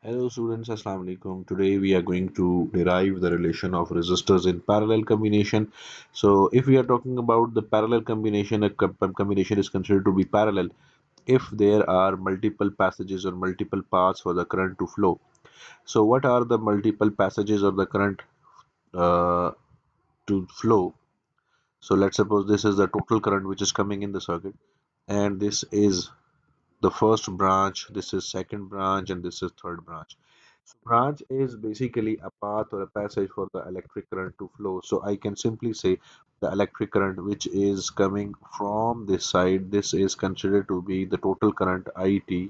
Hello students, Assalamu alaikum. Today we are going to derive the relation of resistors in parallel combination. So if we are talking about the parallel combination, combination is considered to be parallel if there are multiple passages or multiple paths for the current to flow. So what are the multiple passages of the current uh, to flow? So let's suppose this is the total current which is coming in the circuit, and this is the first branch, this is second branch, and this is third branch. So branch is basically a path or a passage for the electric current to flow. So I can simply say the electric current which is coming from this side, this is considered to be the total current IT.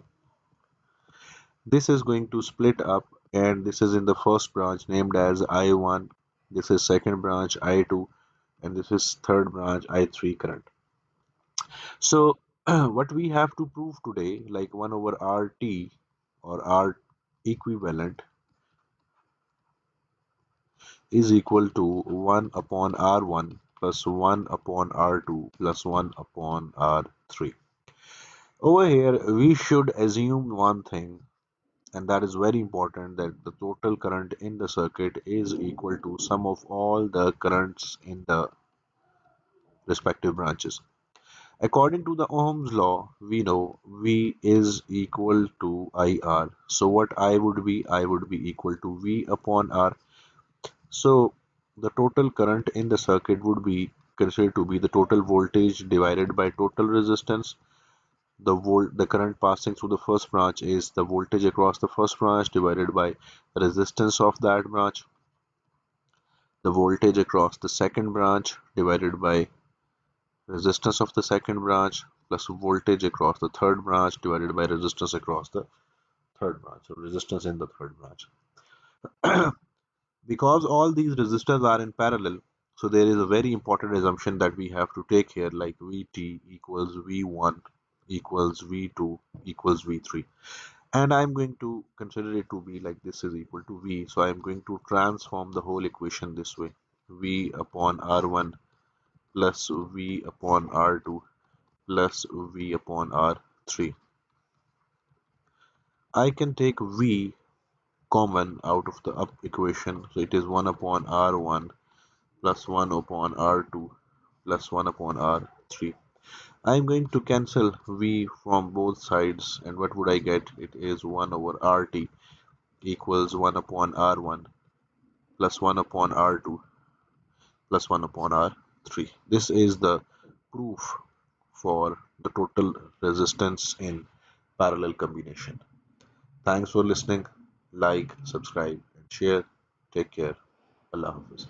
This is going to split up, and this is in the first branch named as I1, this is second branch I2, and this is third branch I3 current. So what we have to prove today, like 1 over RT or R equivalent is equal to 1 upon R1 plus 1 upon R2 plus 1 upon R3. Over here, we should assume one thing, and that is very important, that the total current in the circuit is equal to sum of all the currents in the respective branches. According to the Ohm's law, we know V is equal to IR. So what I would be equal to V upon R. So the total current in the circuit would be considered to be the total voltage divided by total resistance. The current passing through the first branch is the voltage across the first branch divided by the resistance of that branch. The voltage across the second branch divided by resistance of the second branch plus voltage across the third branch divided by resistance across the third branch, so resistance in the third branch. Because all these resistors are in parallel, so there is a very important assumption that we have to take here, like Vt equals V1 equals V2 equals V3, and I'm going to consider it to be like this is equal to V, so I'm going to transform the whole equation this way: V upon R1 plus V upon R2 plus V upon R3. I can take V common out of the up equation, so it is 1 upon R1 plus 1 upon R2 plus 1 upon R3. I am going to cancel V from both sides, and what would I get? It is 1 over RT equals 1 upon R1 plus 1 upon R2 plus 1 upon R3. This is the proof for the total resistance in parallel combination. Thanks for listening. Like, subscribe, and share. Take care. Allah Hafiz.